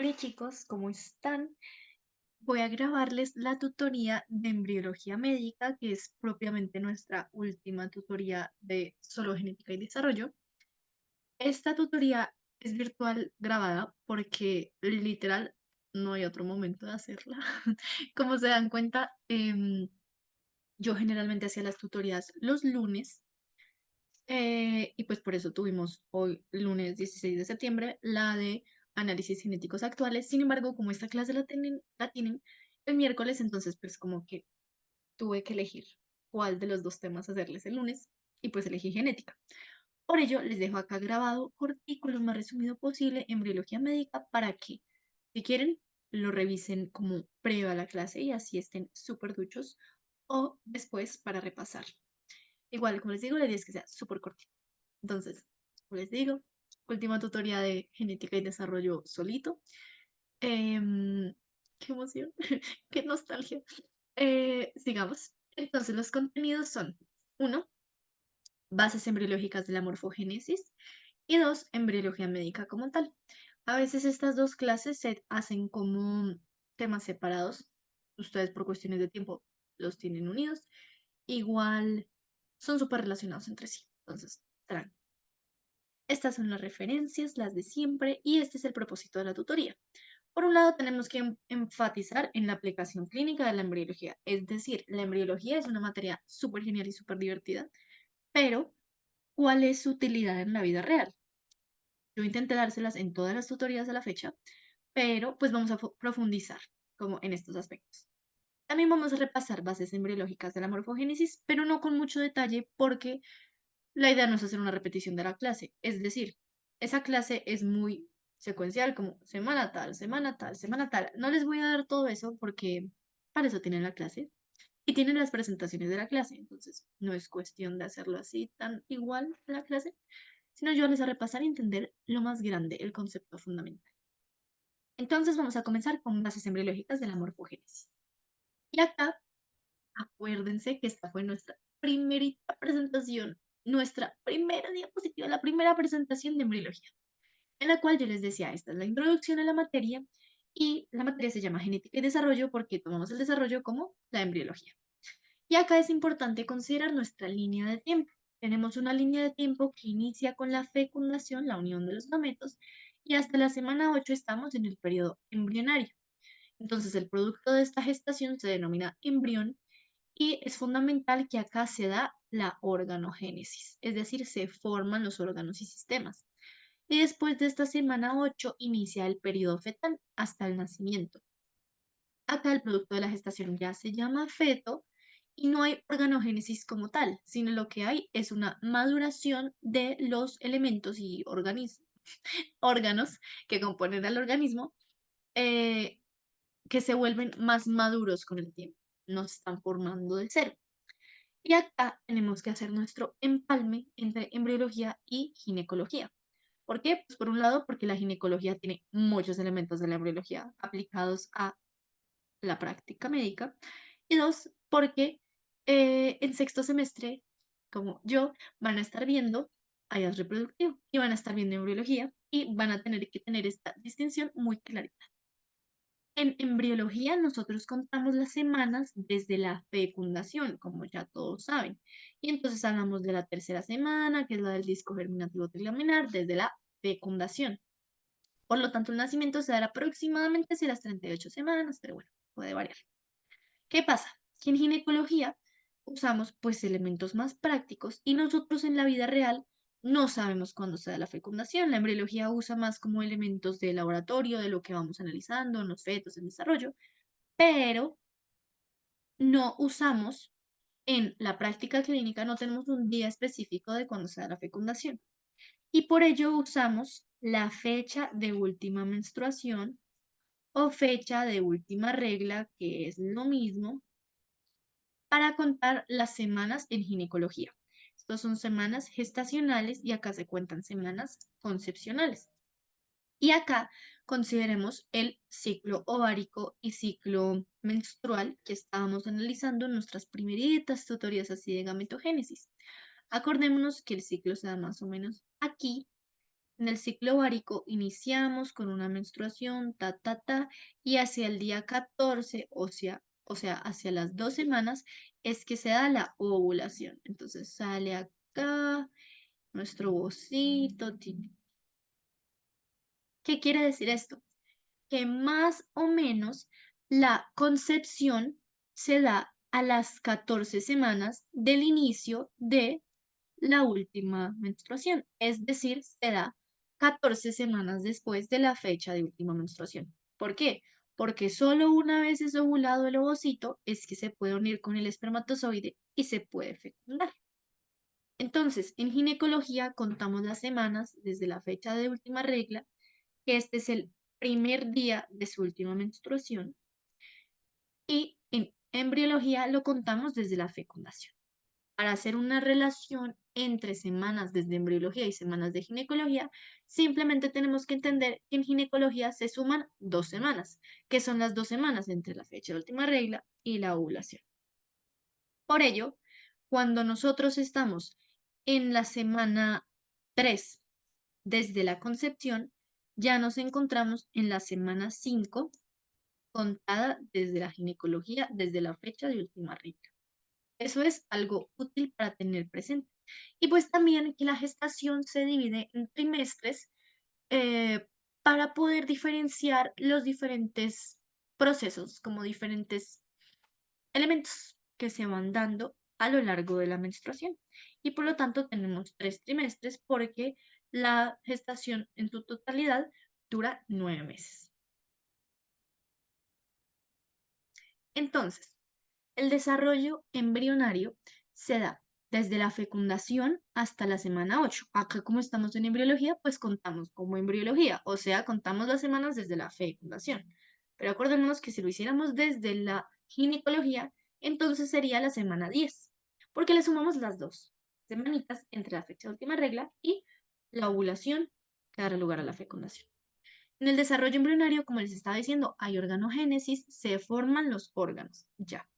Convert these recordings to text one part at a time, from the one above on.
Hola chicos, ¿cómo están? Voy a grabarles la tutoría de embriología médica, que es propiamente nuestra última tutoría de solo genética y desarrollo. Esta tutoría es virtual grabada porque literal no hay otro momento de hacerla. Como se dan cuenta, yo generalmente hacía las tutorías los lunes y pues por eso tuvimos hoy, lunes 16 de septiembre, la de análisis genéticos actuales. Sin embargo, como esta clase la tienen el miércoles, entonces pues como que tuve que elegir cuál de los dos temas hacerles el lunes y pues elegí genética. Por ello, les dejo acá grabado cortico, lo más resumido posible, embriología médica, para que, si quieren, lo revisen como previo a la clase y así estén súper duchos o después para repasar. Igual, como les digo, la idea es que sea súper cortito. Entonces, como les digo, última tutoría de genética y desarrollo solito. Em, qué emoción, qué nostalgia. Sigamos. Entonces, los contenidos son: uno, bases embriológicas de la morfogénesis, y dos, embriología médica como tal. A veces estas dos clases se hacen como temas separados. Ustedes por cuestiones de tiempo los tienen unidos. Igual son súper relacionados entre sí. Entonces, tranqui. Estas son las referencias, las de siempre, y este es el propósito de la tutoría. Por un lado, tenemos que enfatizar en la aplicación clínica de la embriología. Es decir, la embriología es una materia súper genial y súper divertida, pero ¿cuál es su utilidad en la vida real? Yo intenté dárselas en todas las tutorías a la fecha, pero pues vamos a profundizar como en estos aspectos. También vamos a repasar bases embriológicas de la morfogénesis, pero no con mucho detalle porque la idea no es hacer una repetición de la clase. Es decir, esa clase es muy secuencial, como semana tal, semana tal, semana tal. No les voy a dar todo eso porque para eso tienen la clase y tienen las presentaciones de la clase. Entonces, no es cuestión de hacerlo así tan igual a la clase, sino yo les a repasar y entender lo más grande, el concepto fundamental. Entonces, vamos a comenzar con bases embriológicas de la morfogénesis. Y acá, acuérdense que esta fue nuestra primerita presentación, nuestra primera diapositiva, la primera presentación de embriología, en la cual yo les decía, esta es la introducción a la materia y la materia se llama genética y desarrollo porque tomamos el desarrollo como la embriología. Y acá es importante considerar nuestra línea de tiempo. Tenemos una línea de tiempo que inicia con la fecundación, la unión de los gametos, y hasta la semana 8 estamos en el periodo embrionario. Entonces, el producto de esta gestación se denomina embrión y es fundamental que acá se da la organogénesis, es decir, se forman los órganos y sistemas. Y después de esta semana 8 inicia el periodo fetal hasta el nacimiento. Acá el producto de la gestación ya se llama feto y no hay organogénesis como tal, sino lo que hay es una maduración de los elementos y órganos que componen al organismo, eh, que se vuelven más maduros con el tiempo, no se están formando de cero. Y acá tenemos que hacer nuestro empalme entre embriología y ginecología. ¿Por qué? Pues por un lado, porque la ginecología tiene muchos elementos de la embriología aplicados a la práctica médica. Y dos, porque en sexto semestre, como yo, van a estar viendo áreas reproductivo y van a estar viendo embriología y van a tener que tener esta distinción muy clarita. En embriología nosotros contamos las semanas desde la fecundación, como ya todos saben. Y entonces hablamos de la tercera semana, que es la del disco germinativo trilaminar, desde la fecundación. Por lo tanto, el nacimiento se dará aproximadamente hacia las 38 semanas, pero bueno, puede variar. ¿Qué pasa? Que en ginecología usamos pues elementos más prácticos y nosotros en la vida real no sabemos cuándo se da la fecundación. La embriología usa más como elementos de laboratorio, de lo que vamos analizando en los fetos en desarrollo, pero no usamos en la práctica clínica, no tenemos un día específico de cuándo se da la fecundación. Y por ello usamos la fecha de última menstruación o fecha de última regla, que es lo mismo, para contar las semanas en ginecología. Estas son semanas gestacionales y acá se cuentan semanas concepcionales. Y acá consideremos el ciclo ovárico y ciclo menstrual que estábamos analizando en nuestras primeritas tutorías así de gametogénesis. Acordémonos que el ciclo se da más o menos aquí En el ciclo ovárico iniciamos con una menstruación, y hacia el día 14, o sea, hacia las 2 semanas, es que se da la ovulación. Entonces sale acá nuestro ovocito. ¿Qué quiere decir esto? Que más o menos la concepción se da a las 14 semanas del inicio de la última menstruación, es decir, se da 14 semanas después de la fecha de última menstruación. ¿Por qué? Porque solo una vez es ovulado el ovocito es que se puede unir con el espermatozoide y se puede fecundar. Entonces, en ginecología contamos las semanas desde la fecha de última regla, que este es el primer día de su última menstruación, y en embriología lo contamos desde la fecundación. Para hacer una relación entre semanas desde embriología y semanas de ginecología, simplemente tenemos que entender que en ginecología se suman 2 semanas, que son las 2 semanas entre la fecha de última regla y la ovulación. Por ello, cuando nosotros estamos en la semana 3 desde la concepción, ya nos encontramos en la semana 5 contada desde la ginecología, desde la fecha de última regla. Eso es algo útil para tener presente. Y pues también que la gestación se divide en trimestres eh, para poder diferenciar los diferentes procesos, como diferentes elementos que se van dando a lo largo de la menstruación. Y por lo tanto tenemos 3 trimestres porque la gestación en su totalidad dura 9 meses. Entonces, el desarrollo embrionario se da desde la fecundación hasta la semana 8. Acá como estamos en embriología, pues contamos como embriología, o sea, contamos las semanas desde la fecundación. Pero acordémonos que si lo hiciéramos desde la ginecología, entonces sería la semana 10, porque le sumamos las 2 semanitas entre la fecha de última regla y la ovulación que dará lugar a la fecundación. En el desarrollo embrionario, como les estaba diciendo, hay organogénesis, se forman los órganos, ya.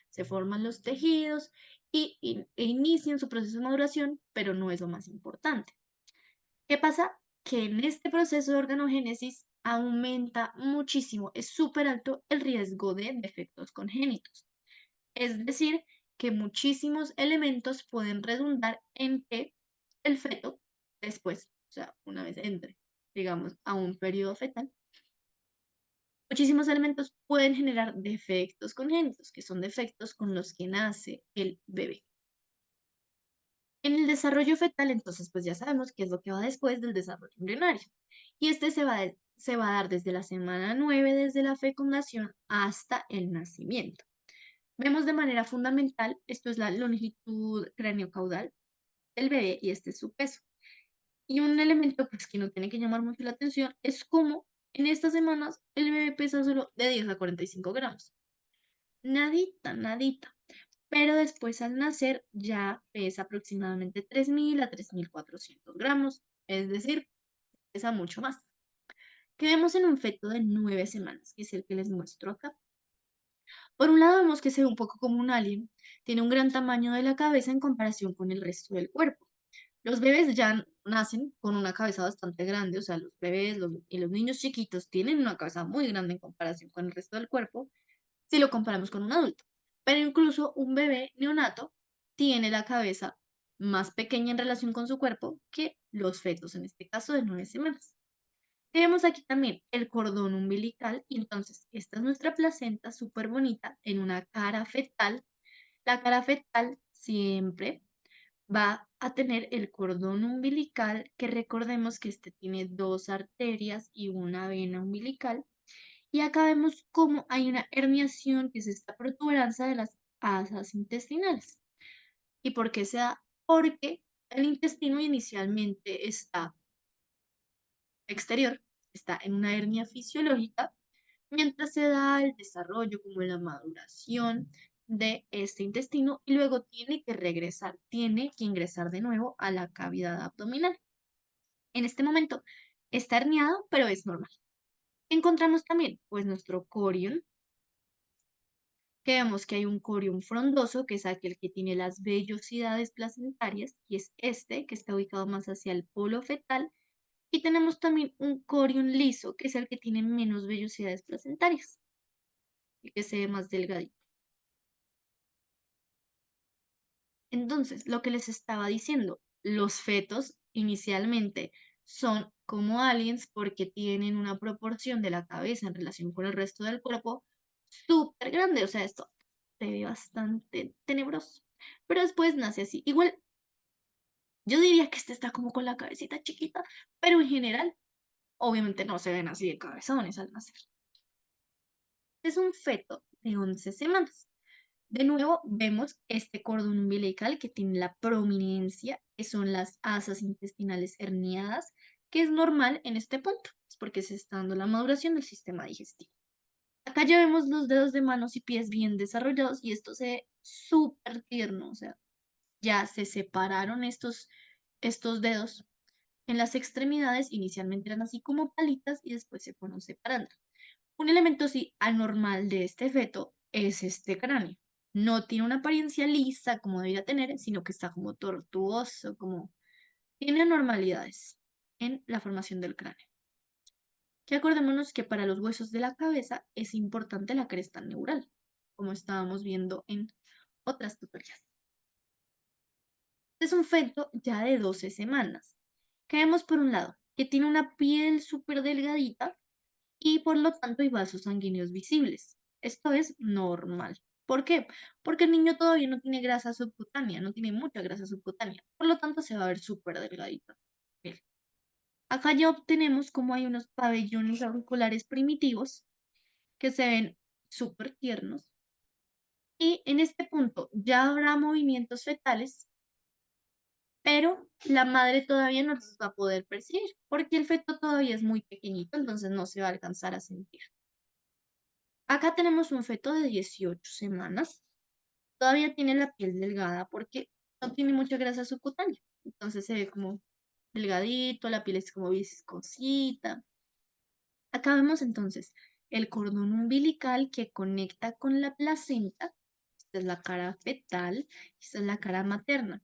Se forman los tejidos e inician su proceso de maduración, pero no es lo más importante. ¿Qué pasa? Que en este proceso de organogénesis aumenta muchísimo, es súper alto el riesgo de defectos congénitos. Es decir, que muchísimos elementos pueden redundar en que el feto después, o sea, una vez entre, digamos, a un periodo fetal, muchísimos elementos pueden generar defectos congénitos, que son defectos con los que nace el bebé. En el desarrollo fetal, entonces, pues ya sabemos qué es lo que va después del desarrollo embrionario. Y este se va a dar desde la semana 9, desde la fecundación hasta el nacimiento. Vemos de manera fundamental, esto es la longitud craneocaudal del bebé y este es su peso. Y un elemento pues, que no tiene que llamar mucho la atención es cómo en estas semanas el bebé pesa solo de 10 a 45 gramos. Nadita, nadita. Pero después al nacer ya pesa aproximadamente 3.000 a 3.400 gramos, es decir, pesa mucho más. Quedemos en un feto de 9 semanas, que es el que les muestro acá. Por un lado vemos que se ve un poco como un alien, tiene un gran tamaño de la cabeza en comparación con el resto del cuerpo. Los bebés ya nacen con una cabeza bastante grande, o sea, los bebés y los niños chiquitos tienen una cabeza muy grande en comparación con el resto del cuerpo, si lo comparamos con un adulto. Pero incluso un bebé neonato tiene la cabeza más pequeña en relación con su cuerpo que los fetos, en este caso de 9 semanas. Tenemos aquí también el cordón umbilical, y entonces esta es nuestra placenta súper bonita en una cara fetal. La cara fetal siempre va a tener el cordón umbilical, que recordemos que este tiene 2 arterias y una vena umbilical. Y acá vemos cómo hay una herniación, que es esta protuberancia de las asas intestinales. ¿Y por qué se da? Porque el intestino inicialmente está exterior, está en una hernia fisiológica, mientras se da el desarrollo, como la maduración de este intestino, y luego tiene que regresar, tiene que ingresar de nuevo a la cavidad abdominal. En este momento está herniado, pero es normal. Encontramos también, pues, nuestro corion, que vemos que hay un corion frondoso, que es aquel que tiene las vellosidades placentarias, y es este, que está ubicado más hacia el polo fetal, Y tenemos también un corion liso, que es el que tiene menos vellosidades placentarias, y que se ve más delgadito. Entonces, lo que les estaba diciendo, los fetos inicialmente son como aliens porque tienen una proporción de la cabeza en relación con el resto del cuerpo súper grande. O sea, esto se ve bastante tenebroso. Pero después nace así. Igual, yo diría que este está como con la cabecita chiquita, pero en general, obviamente no se ven así de cabezones al nacer. Es un feto de 11 semanas. De nuevo, vemos este cordón umbilical que tiene la prominencia, que son las asas intestinales herniadas, que es normal en este punto, es porque se está dando la maduración del sistema digestivo. Acá ya vemos los dedos de manos y pies bien desarrollados y esto se ve súper tierno, o sea, ya se separaron estos dedos. En las extremidades inicialmente eran así como palitas y después se fueron separando. Un elemento sí anormal de este feto es este cráneo. No tiene una apariencia lisa como debería tener, sino que está como tortuoso, como tiene anormalidades en la formación del cráneo. Que acordémonos que para los huesos de la cabeza es importante la cresta neural, como estábamos viendo en otras tutorías. Es un feto ya de 12 semanas. Que vemos por un lado que tiene una piel súper delgadita y por lo tanto hay vasos sanguíneos visibles. Esto es normal. ¿Por qué? Porque el niño todavía no tiene grasa subcutánea, no tiene mucha grasa subcutánea, por lo tanto se va a ver súper delgadito. Bien. Acá ya obtenemos como hay unos pabellones auriculares primitivos que se ven súper tiernos y en este punto ya habrá movimientos fetales, pero la madre todavía no los va a poder percibir porque el feto todavía es muy pequeñito, entonces no se va a alcanzar a sentir. Acá tenemos un feto de 18 semanas. Todavía tiene la piel delgada porque no tiene mucha grasa subcutánea. Entonces se ve como delgadito, la piel es como viscosita. Acá vemos entonces el cordón umbilical que conecta con la placenta. Esta es la cara fetal, esta es la cara materna.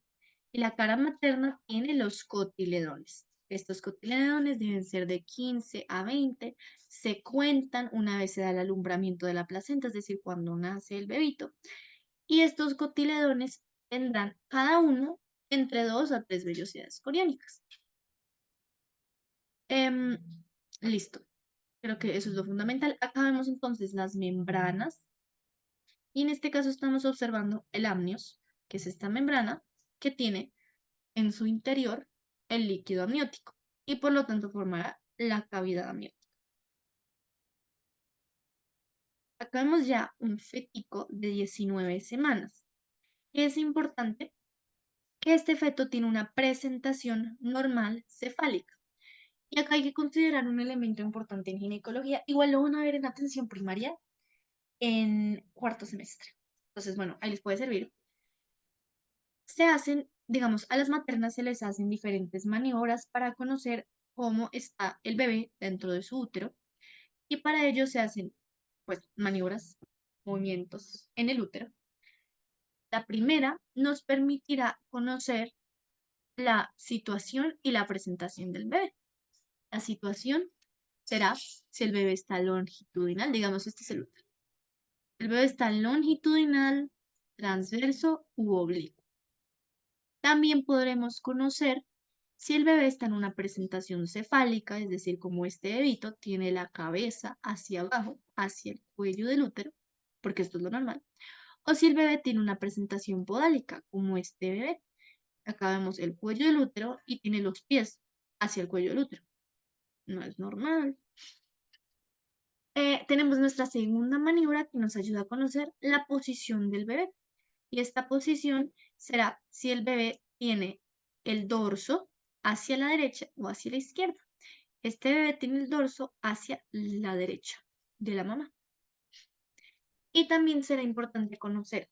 Y la cara materna tiene los cotiledones. Estos cotiledones deben ser de 15 a 20. Se cuentan una vez se da el alumbramiento de la placenta, es decir, cuando nace el bebito. Y estos cotiledones tendrán cada uno entre 2 a 3 vellosidades coriónicas. Em, listo. Creo que eso es lo fundamental. Acá vemos entonces las membranas. Y en este caso estamos observando el amnios, que es esta membrana que tiene en su interior el líquido amniótico y por lo tanto formará la cavidad amniótica. Acá vemos ya un fetico de 19 semanas. Y es importante que este feto tiene una presentación normal cefálica. Y acá hay que considerar un elemento importante en ginecología. Igual lo van a ver en atención primaria en cuarto semestre. Entonces, bueno, ahí les puede servir. Se hacen, digamos, a las maternas se les hacen diferentes maniobras para conocer cómo está el bebé dentro de su útero y para ello se hacen, pues, maniobras, movimientos en el útero. La primera nos permitirá conocer la situación y la presentación del bebé. La situación será si el bebé está longitudinal, digamos, este es el útero. El bebé está longitudinal, transverso u oblicuo. También podremos conocer si el bebé está en una presentación cefálica, es decir, como este bebito tiene la cabeza hacia abajo, hacia el cuello del útero, porque esto es lo normal, o si el bebé tiene una presentación podálica, como este bebé. Acá vemos el cuello del útero y tiene los pies hacia el cuello del útero. No es normal. Tenemos nuestra segunda maniobra que nos ayuda a conocer la posición del bebé. Y esta posición será si el bebé tiene el dorso hacia la derecha o hacia la izquierda. Este bebé tiene el dorso hacia la derecha de la mamá. Y también será importante conocer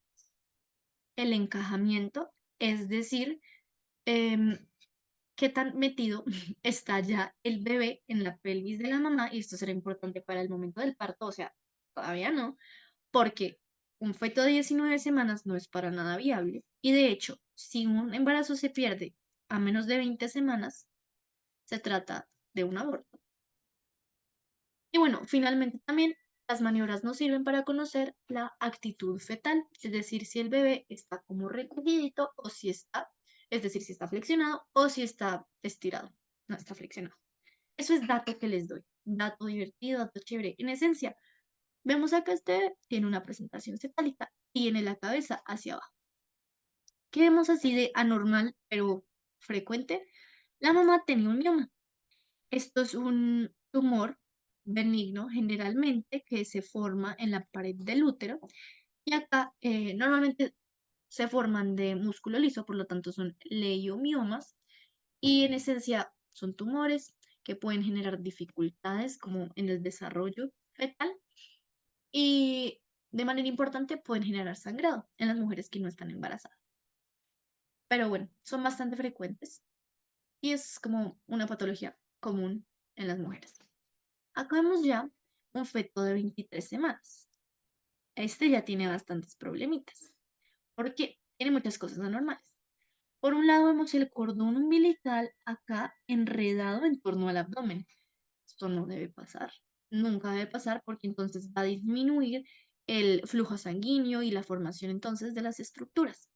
el encajamiento, es decir, em, qué tan metido está ya el bebé en la pelvis de la mamá. Y esto será importante para el momento del parto, o sea, todavía no, porque un feto de 19 semanas no es para nada viable. Y de hecho, si un embarazo se pierde a menos de 20 semanas, se trata de un aborto. Y bueno, finalmente también las maniobras nos sirven para conocer la actitud fetal, es decir, si el bebé está como recogidito o si está, es decir, si está flexionado o si está estirado, no está flexionado. Eso es dato que les doy, dato divertido, dato chévere. En esencia, vemos acá este tiene una presentación cefálica, tiene la cabeza hacia abajo. ¿Qué vemos así de anormal, pero frecuente? La mamá tenía un mioma. Esto es un tumor benigno generalmente que se forma en la pared del útero y acá normalmente se forman de músculo liso, por lo tanto son leiomiomas y en esencia son tumores que pueden generar dificultades como en el desarrollo fetal y de manera importante pueden generar sangrado en las mujeres que no están embarazadas. Pero bueno, son bastante frecuentes y es como una patología común en las mujeres. Acá vemos ya un feto de 23 semanas. Este ya tiene bastantes problemitas. Porque tiene muchas cosas anormales. Por un lado vemos el cordón umbilical acá enredado en torno al abdomen. Esto no debe pasar. Nunca debe pasar porque entonces va a disminuir el flujo sanguíneo y la formación entonces de las estructuras.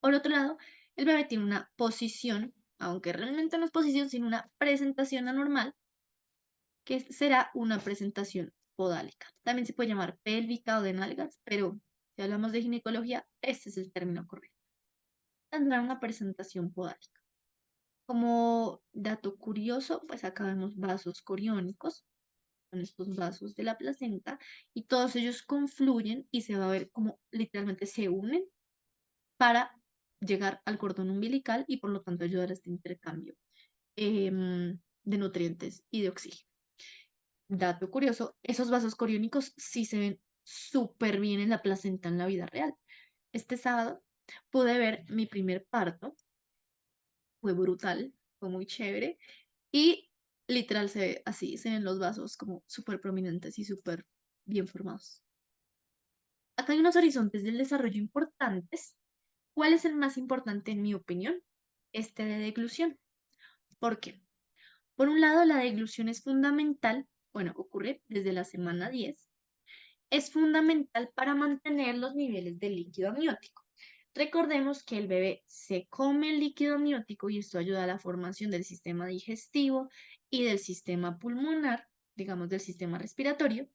Por otro lado, el bebé tiene una posición, aunque realmente no es posición, sino una presentación anormal que será una presentación podálica. También se puede llamar pélvica o de nalgas, pero si hablamos de ginecología, este es el término correcto. Tendrá una presentación podálica. Como dato curioso, pues acá vemos vasos coriónicos, son estos vasos de la placenta, y todos ellos confluyen y se va a ver como literalmente se unen para llegar al cordón umbilical y por lo tanto ayudar a este intercambio de nutrientes y de oxígeno. Dato curioso, esos vasos coriónicos sí se ven súper bien en la placenta en la vida real. Este sábado pude ver mi primer parto, fue brutal, fue muy chévere y literal se ve así, se ven los vasos como súper prominentes y súper bien formados. Acá hay unos horizontes del desarrollo importantes. ¿Cuál es el más importante en mi opinión? Este de deglución. ¿Por qué? Por un lado, la deglución es fundamental, bueno, ocurre desde la semana 10. Es fundamental para mantener los niveles de líquido amniótico. Recordemos que el bebé se come el líquido amniótico y esto ayuda a la formación del sistema digestivo y del sistema pulmonar, digamos del sistema respiratorio,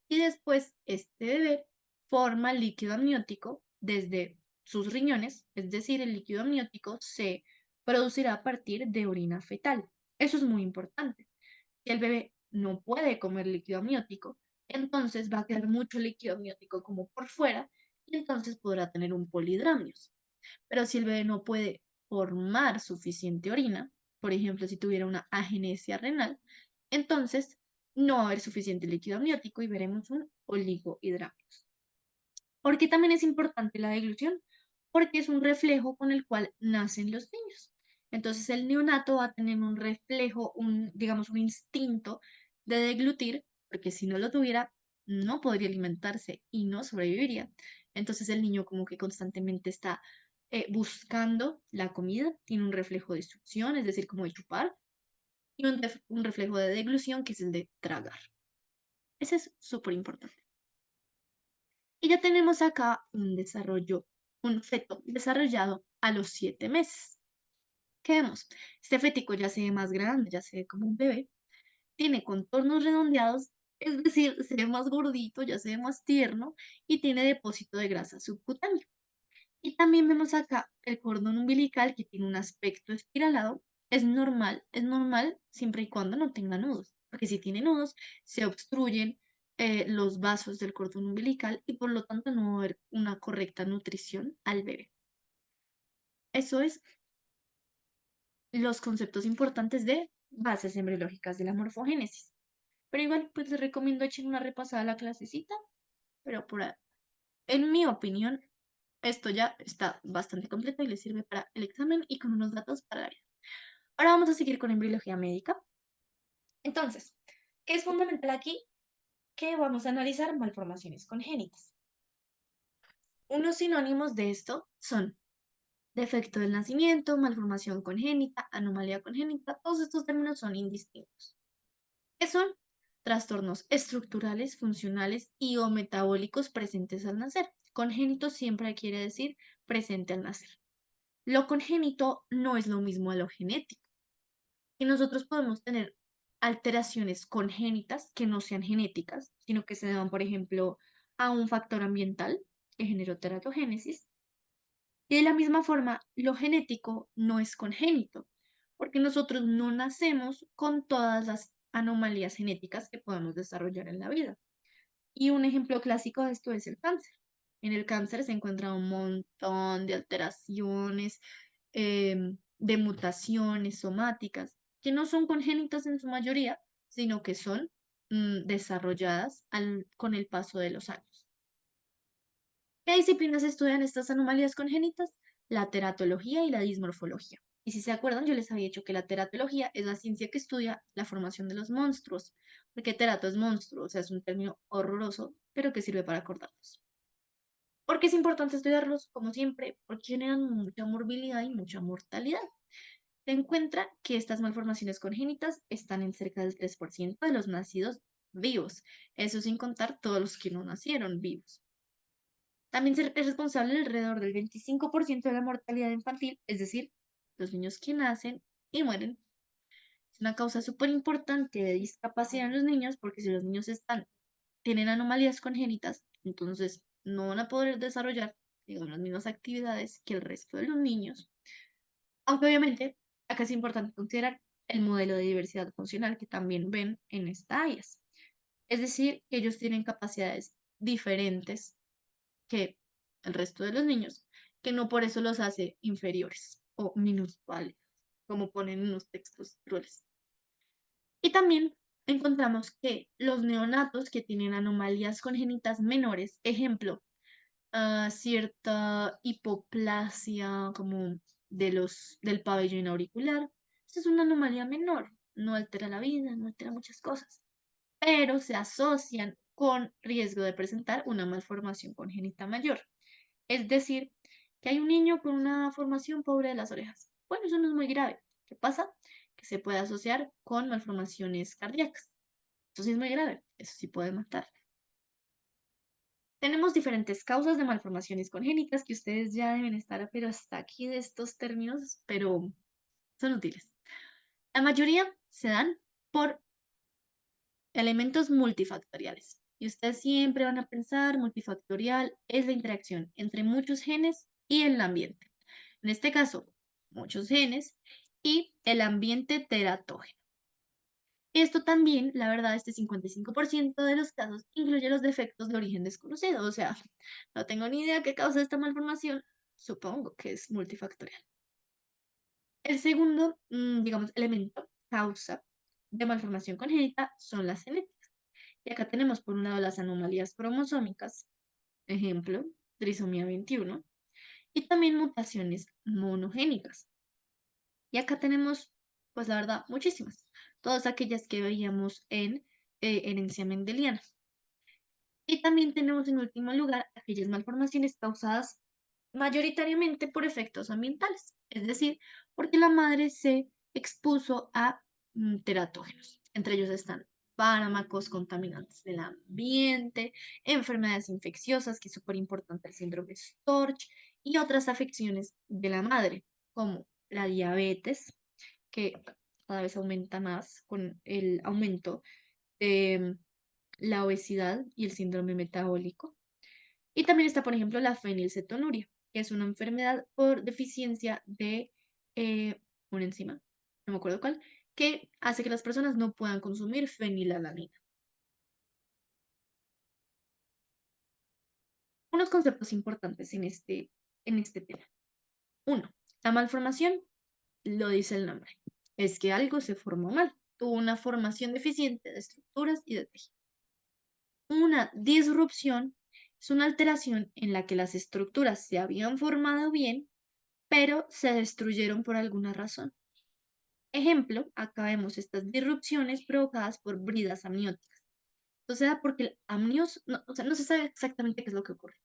y después este bebé forma líquido amniótico desde sus riñones, es decir, el líquido amniótico se producirá a partir de orina fetal. Eso es muy importante. Si el bebé no puede comer líquido amniótico, entonces va a quedar mucho líquido amniótico como por fuera y entonces podrá tener un polidramios. Pero si el bebé no puede formar suficiente orina, por ejemplo, si tuviera una agenesia renal, entonces no va a haber suficiente líquido amniótico y veremos un oligohidramios. ¿Por qué también es importante la deglución? Porque es un reflejo con el cual nacen los niños. Entonces el neonato va a tener un reflejo, digamos, un instinto de deglutir, porque si no lo tuviera, no podría alimentarse y no sobreviviría. Entonces el niño como que constantemente está buscando la comida, tiene un reflejo de succión, es decir, como de chupar, y un reflejo de deglución, que es el de tragar. Ese es súper importante. Y ya tenemos acá un desarrollo, un feto desarrollado a los 7 meses. ¿Qué vemos? Este fetico ya se ve más grande, ya se ve como un bebé. Tiene contornos redondeados, es decir, se ve más gordito, ya se ve más tierno y tiene depósito de grasa subcutáneo. Y también vemos acá el cordón umbilical que tiene un aspecto espiralado. Es normal siempre y cuando no tenga nudos, porque si tiene nudos se obstruyen los vasos del cordón umbilical y por lo tanto no va a haber una correcta nutrición al bebé. Eso es los conceptos importantes de bases embriológicas de la morfogénesis. Pero igual, pues les recomiendo echen una repasada a la clasecita, pero en mi opinión, esto ya está bastante completo y le sirve para el examen y con unos datos para la vida. Ahora vamos a seguir con embriología médica. Entonces, ¿qué es fundamental aquí? Que vamos a analizar malformaciones congénitas. Unos sinónimos de esto son Defecto del nacimiento, malformación congénita, anomalía congénita, todos estos términos son indistintos. ¿Qué son? Trastornos estructurales, funcionales y o metabólicos presentes al nacer. Congénito siempre quiere decir presente al nacer. Lo congénito no es lo mismo a lo genético. Y nosotros podemos tener alteraciones congénitas que no sean genéticas, sino que se deban, por ejemplo, a un factor ambiental que generó teratogénesis. Y de la misma forma, lo genético no es congénito, porque nosotros no nacemos con todas las anomalías genéticas que podemos desarrollar en la vida. Y un ejemplo clásico de esto es el cáncer. En el cáncer se encuentra un montón de alteraciones, de mutaciones somáticas, que no son congénitas en su mayoría, sino que son desarrolladas con el paso de los años. ¿Qué disciplinas estudian estas anomalías congénitas? La teratología y la dismorfología. Y si se acuerdan, yo les había dicho que la teratología es la ciencia que estudia la formación de los monstruos, porque terato es monstruo, o sea, es un término horroroso, pero que sirve para acordarnos. ¿Por qué es importante estudiarlos? Como siempre, porque generan mucha morbilidad y mucha mortalidad. Se encuentra que estas malformaciones congénitas están en cerca del 3% de los nacidos vivos, eso sin contar todos los que no nacieron vivos. También es responsable alrededor del 25% de la mortalidad infantil, es decir, los niños que nacen y mueren. Es una causa súper importante de discapacidad en los niños porque si los niños tienen anomalías congénitas, entonces no van a poder desarrollar, digamos, las mismas actividades que el resto de los niños. Aunque obviamente acá es importante considerar el modelo de diversidad funcional que también ven en esta AIAS. Es decir, que ellos tienen capacidades diferentes que el resto de los niños, que no por eso los hace inferiores o minusválidos, como ponen en los textos crueles. Y también encontramos que los neonatos que tienen anomalías congénitas menores, ejemplo, cierta hipoplasia como del pabellón auricular, esta es una anomalía menor, no altera la vida, no altera muchas cosas, pero se asocian con riesgo de presentar una malformación congénita mayor. Es decir, que hay un niño con una formación pobre de las orejas. Bueno, eso no es muy grave. ¿Qué pasa? Que se puede asociar con malformaciones cardíacas. Eso sí es muy grave. Eso sí puede matar. Tenemos diferentes causas de malformaciones congénitas que ustedes ya deben estar, pero hasta aquí de estos términos, pero son útiles. La mayoría se dan por elementos multifactoriales. Y ustedes siempre van a pensar, multifactorial es la interacción entre muchos genes y el ambiente. En este caso, muchos genes y el ambiente teratógeno. Esto también, la verdad, este 55% de los casos incluye los defectos de origen desconocido. O sea, no tengo ni idea qué causa esta malformación. Supongo que es multifactorial. El segundo, digamos, elemento, causa de malformación congénita son las genéticas. Y acá tenemos por un lado las anomalías cromosómicas, ejemplo, trisomía 21, y también mutaciones monogénicas. Y acá tenemos, pues la verdad, muchísimas. Todas aquellas que veíamos en herencia mendeliana. Y también tenemos en último lugar aquellas malformaciones causadas mayoritariamente por efectos ambientales, es decir, porque la madre se expuso a teratógenos. Entre ellos están fármacos, contaminantes del ambiente, enfermedades infecciosas, que es súper importante el síndrome Storch, y otras afecciones de la madre, como la diabetes, que cada vez aumenta más con el aumento de la obesidad y el síndrome metabólico. Y también está, por ejemplo, la fenilcetonuria, que es una enfermedad por deficiencia de eh, una enzima, no me acuerdo cuál, que hace que las personas no puedan consumir fenilalanina. Unos conceptos importantes en este tema. Uno, la malformación, lo dice el nombre, es que algo se formó mal, tuvo una formación deficiente de estructuras y de tejido. Una disrupción es una alteración en la que las estructuras se habían formado bien, pero se destruyeron por alguna razón. Ejemplo, acá vemos estas disrupciones provocadas por bridas amnióticas. Esto se da porque el amnios, no, o sea, no se sabe exactamente qué es lo que ocurre,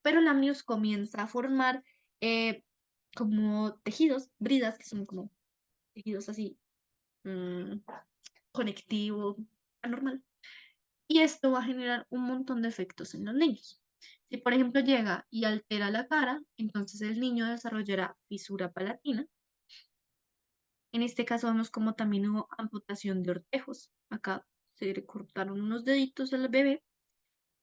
pero el amnios comienza a formar como tejidos, bridas, que son como tejidos así, mm, conectivo, anormal. Y esto va a generar un montón de efectos en los niños. Si, por ejemplo, llega y altera la cara, entonces el niño desarrollará fisura palatina. En este caso vemos como también hubo amputación de ortejos. Acá se le cortaron unos deditos al bebé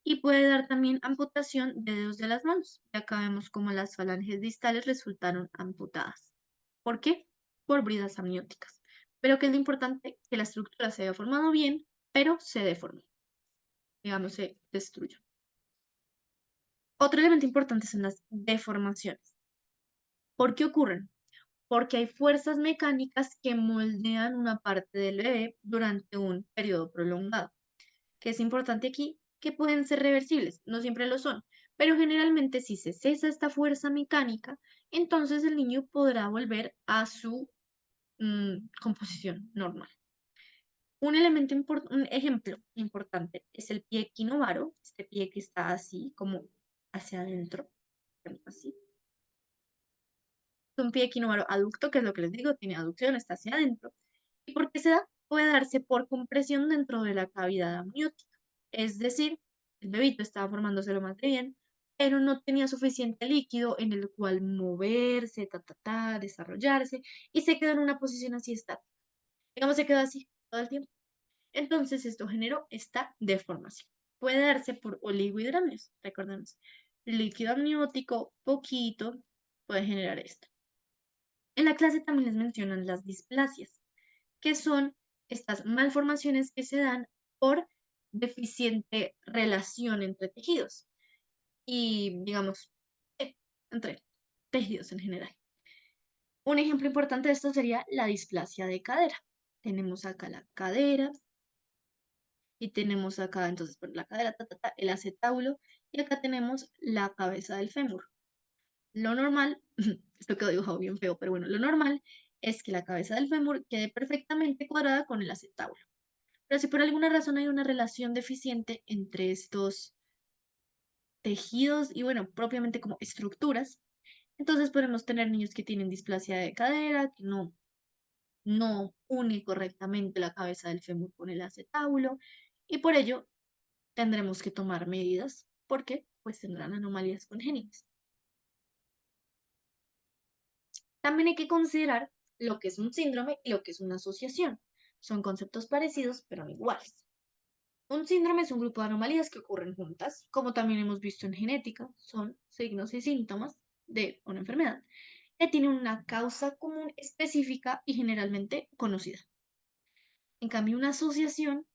y puede dar también amputación de dedos de las manos. Y acá vemos como las falanges distales resultaron amputadas. ¿Por qué? Por bridas amnióticas. Pero que es lo importante, que la estructura se haya formado bien, pero se deformó, digamos, se destruyó. Otro elemento importante son las deformaciones. ¿Por qué ocurren? Porque hay fuerzas mecánicas que moldean una parte del bebé durante un periodo prolongado. Que es importante aquí, que pueden ser reversibles, no siempre lo son, pero generalmente si se cesa esta fuerza mecánica, entonces el niño podrá volver a su composición normal. Un ejemplo importante es el pie equinovaro, este pie que está así, como hacia adentro, así. Es un pie equinovaro aducto, que es lo que les digo, tiene aducción, está hacia adentro. ¿Y por qué se da? Puede darse por compresión dentro de la cavidad amniótica. Es decir, el bebito estaba formándose lo más de bien, pero no tenía suficiente líquido en el cual moverse, desarrollarse, y se quedó en una posición así estática. Digamos, se quedó así todo el tiempo. Entonces, esto generó esta deformación. Puede darse por oligohidramias, recordemos. Líquido amniótico, poquito, puede generar esto. En la clase también les mencionan las displasias, que son estas malformaciones que se dan por deficiente relación entre tejidos y, digamos, entre tejidos en general. Un ejemplo importante de esto sería la displasia de cadera. Tenemos acá la cadera y tenemos acá, entonces, por la cadera, el acetábulo, y acá tenemos la cabeza del fémur. Lo normal, esto quedó dibujado bien feo, pero bueno, lo normal es que la cabeza del fémur quede perfectamente cuadrada con el acetábulo. Pero si por alguna razón hay una relación deficiente entre estos tejidos y, bueno, propiamente como estructuras, entonces podemos tener niños que tienen displasia de cadera, que no une correctamente la cabeza del fémur con el acetábulo, y por ello tendremos que tomar medidas porque pues tendrán anomalías congénitas. También hay que considerar lo que es un síndrome y lo que es una asociación. Son conceptos parecidos, pero no iguales. Un síndrome es un grupo de anomalías que ocurren juntas, como también hemos visto en genética, son signos y síntomas de una enfermedad que tiene una causa común específica y generalmente conocida. En cambio, una asociación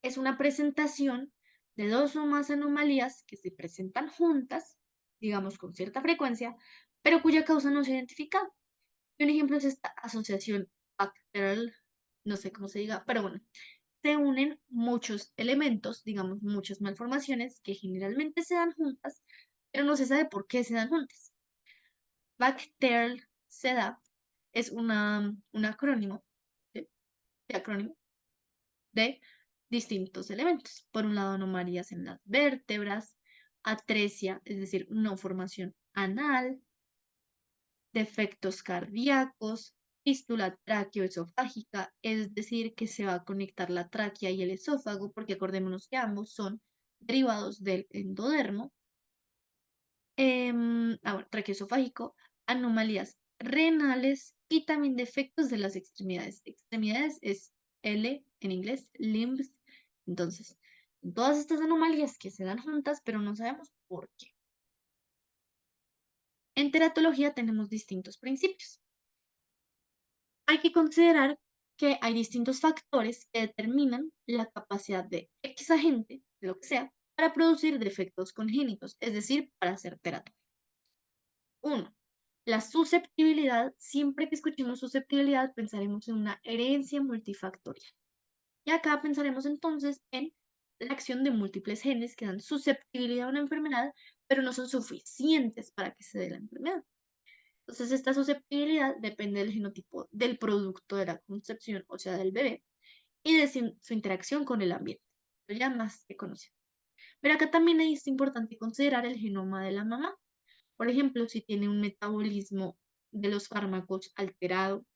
es una presentación de dos o más anomalías que se presentan juntas, digamos con cierta frecuencia, pero cuya causa no se identifica. Y un ejemplo es esta asociación bacterial, no sé cómo se diga, pero bueno, se unen muchos elementos, digamos muchas malformaciones que generalmente se dan juntas, pero no se sabe por qué se dan juntas. Bacterial se da, es un acrónimo, ¿sí? De acrónimo de distintos elementos. Por un lado, anomalías en las vértebras, atresia, es decir, no formación anal, defectos cardíacos, fístula tráqueo-esofágica, es decir, que se va a conectar la tráquea y el esófago, porque acordémonos que ambos son derivados del endodermo. Bueno, tráqueo-esofágico, anomalías renales y también defectos de las extremidades. Extremidades es L en inglés, limbs. Entonces, todas estas anomalías que se dan juntas, pero no sabemos por qué. En teratología tenemos distintos principios. Hay que considerar que hay distintos factores que determinan la capacidad de X agente, de lo que sea, para producir defectos congénitos, es decir, para hacer terapia. Uno, la susceptibilidad. Siempre que escuchemos susceptibilidad, pensaremos en una herencia multifactorial. Y acá pensaremos entonces en la acción de múltiples genes que dan susceptibilidad a una enfermedad, pero no son suficientes para que se dé la enfermedad. Entonces, esta susceptibilidad depende del genotipo del producto de la concepción, o sea, del bebé, y de su interacción con el ambiente. Lo ya más se conoce. Pero acá también es importante considerar el genoma de la mamá, Por ejemplo, si tiene un metabolismo de los fármacos alterado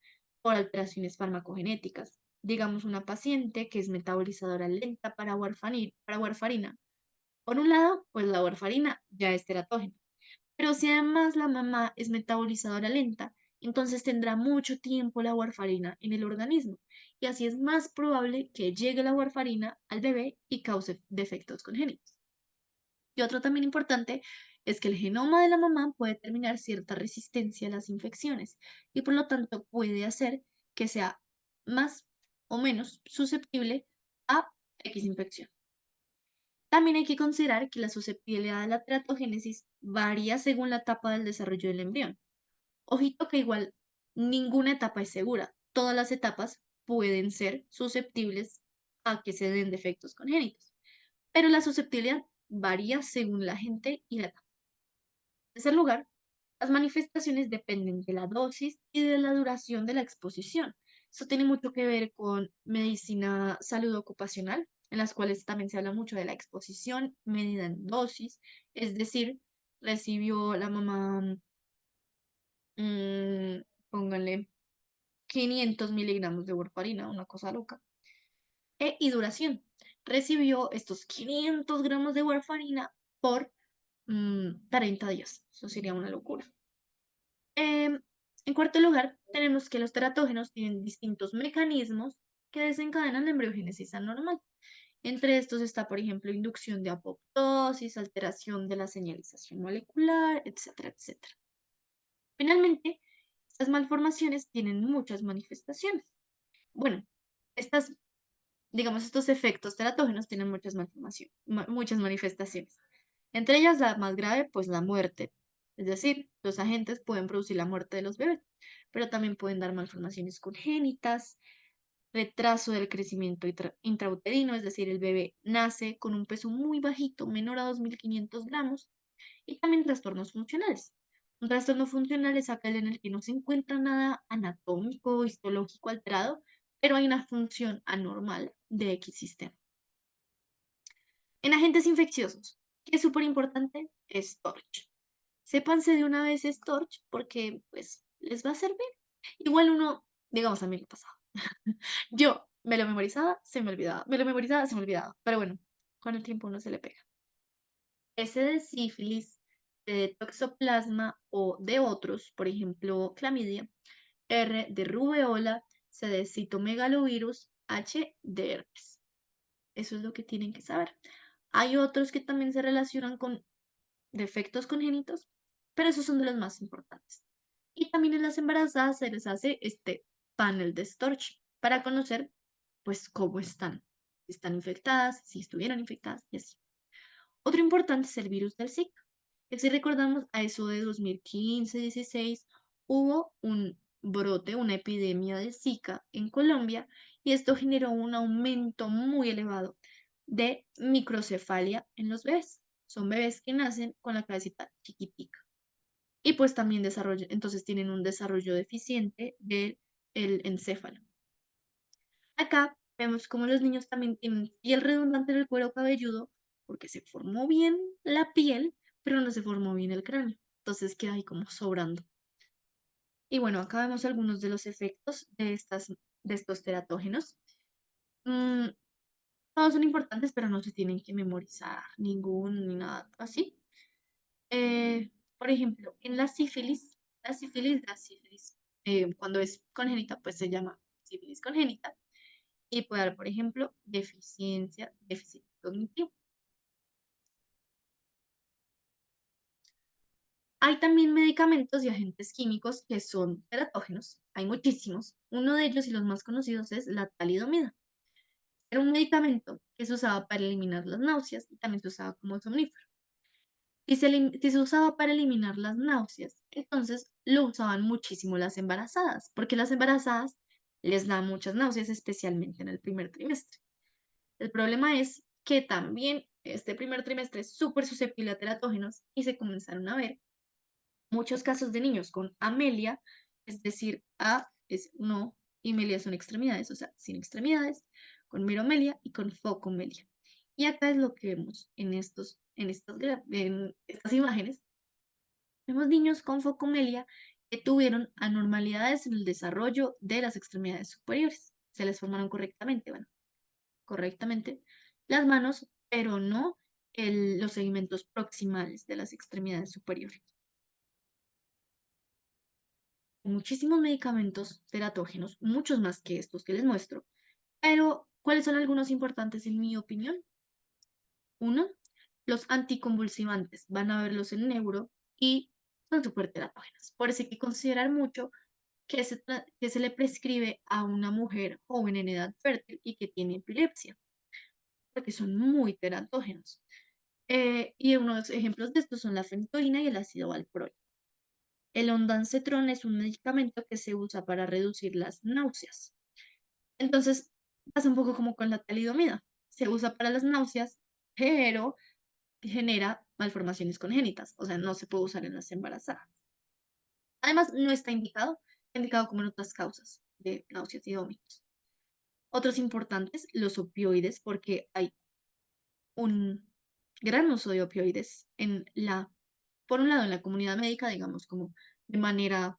por alteraciones farmacogenéticas. Digamos, una paciente que es metabolizadora lenta para warfarina. Por un lado, pues la warfarina ya es teratógena. Pero si además la mamá es metabolizadora lenta, entonces tendrá mucho tiempo la warfarina en el organismo y así es más probable que llegue la warfarina al bebé y cause defectos congénitos. Y otro también importante es que el genoma de la mamá puede determinar cierta resistencia a las infecciones y por lo tanto puede hacer que sea más o menos susceptible a X infección. También hay que considerar que la susceptibilidad a la teratogénesis varía según la etapa del desarrollo del embrión. Ojito que igual ninguna etapa es segura. Todas las etapas pueden ser susceptibles a que se den defectos congénitos, pero la susceptibilidad varía según la gente y la etapa. En tercer lugar, las manifestaciones dependen de la dosis y de la duración de la exposición. Eso tiene mucho que ver con medicina salud ocupacional, en las cuales también se habla mucho de la exposición medida en dosis, es decir, recibió la mamá, mm, pónganle 500 miligramos de warfarina, una cosa loca, y duración. Recibió estos 500 gramos de warfarina por 30 días. Eso sería una locura. Em, en cuarto lugar, tenemos que los teratógenos tienen distintos mecanismos que desencadenan la embriogénesis anormal. Entre estos está, por ejemplo, inducción de apoptosis, alteración de la señalización molecular, etcétera, etcétera. Finalmente, estas malformaciones tienen muchas manifestaciones. Bueno, estas, digamos, estos efectos teratógenos tienen muchas manifestaciones. Entre ellas, la más grave, pues la muerte. Es decir, los agentes pueden producir la muerte de los bebés, pero también pueden dar malformaciones congénitas, retraso del crecimiento intrauterino, es decir, el bebé nace con un peso muy bajito, menor a 2.500 gramos, y también trastornos funcionales. Un trastorno funcional es aquel en el que no se encuentra nada anatómico o histológico alterado, pero hay una función anormal de X sistema. En agentes infecciosos, que es súper importante, Storch. Sépanse de una vez Storch porque pues les va a servir. Igual uno, digamos a mí me pasaba. Yo me lo memorizaba, se me olvidaba. Me lo memorizaba, se me olvidaba. Pero bueno, con el tiempo uno se le pega. S de sífilis, de toxoplasma o de otros, por ejemplo, clamidia. R de rubeola, C de citomegalovirus, H de herpes. Eso es lo que tienen que saber. Hay otros que también se relacionan con defectos congénitos, pero esos son de los más importantes. Y también en las embarazadas se les hace este panel de Storch para conocer, pues, cómo están, si están infectadas, si estuvieron infectadas y así. Otro importante es el virus del Zika, que si recordamos a eso de 2015-16 hubo un brote, una epidemia de Zika en Colombia y esto generó un aumento muy elevado de microcefalia en los bebés. Son bebés que nacen con la cabecita chiquitica y pues también entonces tienen un desarrollo deficiente del el encéfalo. Acá vemos como los niños también tienen piel redundante en el cuero cabelludo porque se formó bien la piel, pero no se formó bien el cráneo. Entonces queda ahí como sobrando. Y bueno, acá vemos algunos de los efectos de estos teratógenos. Mm, todos son importantes, pero no se tienen que memorizar ningún ni nada así. Por ejemplo, en la sífilis, cuando es congénita, pues se llama sífilis congénita y puede dar, por ejemplo, déficit cognitivo. Hay también medicamentos y agentes químicos que son teratógenos. Hay muchísimos. Uno de ellos y los más conocidos es la talidomida. Era un medicamento que se usaba para eliminar las náuseas y también se usaba como somnífero. Si se usaba para eliminar las náuseas, entonces lo usaban muchísimo las embarazadas, porque las embarazadas les dan muchas náuseas, especialmente en el primer trimestre. El problema es que también este primer trimestre es súper susceptible a teratógenos y se comenzaron a ver muchos casos de niños con amelia, es decir, A es no, y melia son extremidades, o sea, sin extremidades, con meromelia y con focomelia. Y acá es lo que vemos en estas imágenes, Tenemos niños con focomelia que tuvieron anormalidades en el desarrollo de las extremidades superiores. Se les formaron correctamente, bueno, correctamente las manos, pero no los segmentos proximales de las extremidades superiores. Muchísimos medicamentos teratógenos, muchos más que estos que les muestro, pero ¿cuáles son algunos importantes en mi opinión? Uno, los anticonvulsivantes, van a verlos en neuro y son súper teratógenos. Por eso hay que considerar mucho que se le prescribe a una mujer joven en edad fértil y que tiene epilepsia, porque son muy teratógenos. Y unos ejemplos de estos son la fentoína y el ácido valproico. El ondansetron es un medicamento que se usa para reducir las náuseas. Entonces, pasa un poco como con la talidomida. Se usa para las náuseas, pero genera malformaciones congénitas, o sea, no se puede usar en las embarazadas. Además, no está indicado como en otras causas de náuseas y vómitos. Otros importantes, los opioides, porque hay un gran uso de opioides por un lado, en la comunidad médica, digamos, como de manera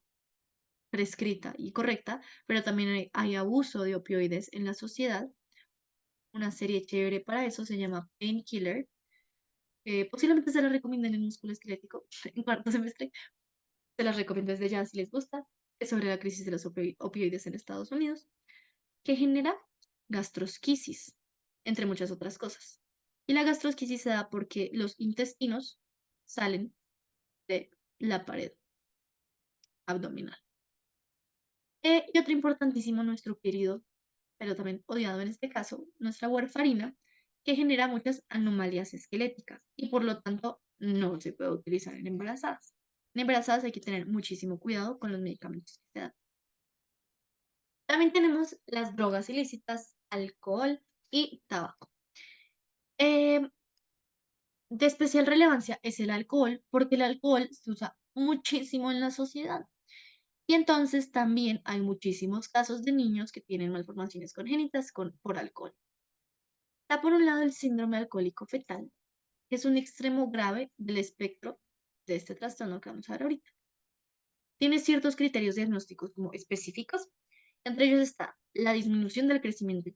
prescrita y correcta, pero también hay abuso de opioides en la sociedad. Una serie chévere para eso se llama Painkiller. Posiblemente se la recomienden en músculo esquelético en cuarto semestre. Se las recomiendo desde ya si les gusta. Es sobre la crisis de los opioides en Estados Unidos, que genera gastrosquisis, entre muchas otras cosas. Y la gastrosquisis se da porque los intestinos salen de la pared abdominal. Y otro importantísimo, nuestro querido, pero también odiado en este caso, nuestra warfarina, que genera muchas anomalías esqueléticas y por lo tanto no se puede utilizar en embarazadas. En embarazadas hay que tener muchísimo cuidado con los medicamentos que se dan. También tenemos las drogas ilícitas, alcohol y tabaco. Eh, de especial relevancia es el alcohol, porque el alcohol se usa muchísimo en la sociedad. Y entonces también hay muchísimos casos de niños que tienen malformaciones congénitas por alcohol. Está por un lado el síndrome alcohólico fetal, que es un extremo grave del espectro de este trastorno que vamos a ver ahorita. Tiene ciertos criterios diagnósticos como específicos. Entre ellos está la disminución del crecimiento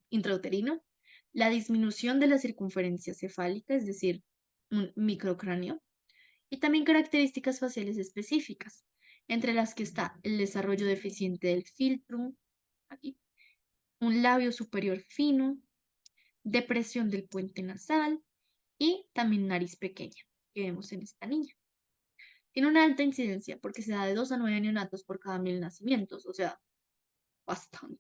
intrauterino, la disminución de la circunferencia cefálica, es decir, un microcráneo, y también características faciales específicas, entre las que está el desarrollo deficiente del filtrum, aquí, un labio superior fino, depresión del puente nasal y también nariz pequeña, que vemos en esta niña. Tiene una alta incidencia porque se da de 2 a 9 neonatos por cada 1000 nacimientos, o sea, bastante.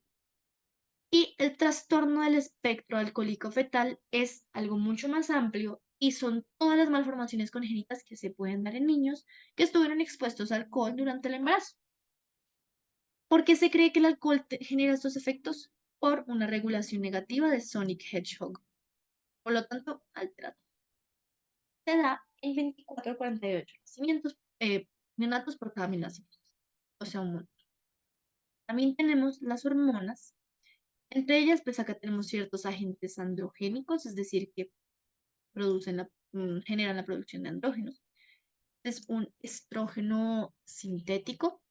Y el trastorno del espectro alcohólico fetal es algo mucho más amplio y son todas las malformaciones congénitas que se pueden dar en niños que estuvieron expuestos al alcohol durante el embarazo. ¿Por qué se cree que el alcohol genera estos efectos? Por una regulación negativa de Sonic Hedgehog. Por lo tanto, alterado. Se da en 24 a 48 nacimientos, neonatos por cada 1000 nacimientos. O sea, un montón. También tenemos las hormonas. Entre ellas, pues acá tenemos ciertos agentes androgénicos, es decir, que generan la producción de andrógenos. Es un estrógeno sintético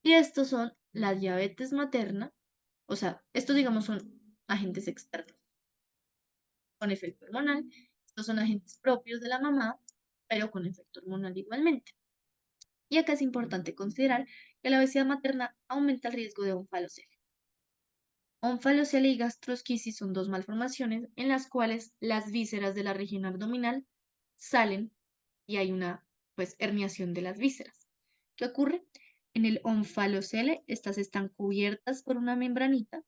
y estos son la diabetes materna, o sea, estos digamos son agentes externos con efecto hormonal, estos son agentes propios de la mamá, pero con efecto hormonal igualmente. Y acá es importante considerar que la obesidad materna aumenta el riesgo de onfalocelia. Onfalocelia y gastrosquisis son dos malformaciones en las cuales las vísceras de la región abdominal salen y hay una pues herniación de las vísceras. ¿Qué ocurre? En el onfalocele estas están cubiertas por una membranita,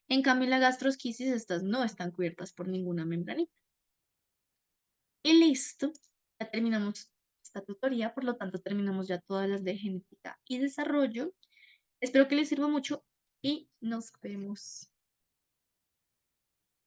en cambio en la gastrosquisis estas no están cubiertas por ninguna membranita. Y listo, ya terminamos esta tutoría, por lo tanto terminamos ya todas las de genética y desarrollo. Espero que les sirva mucho y nos vemos.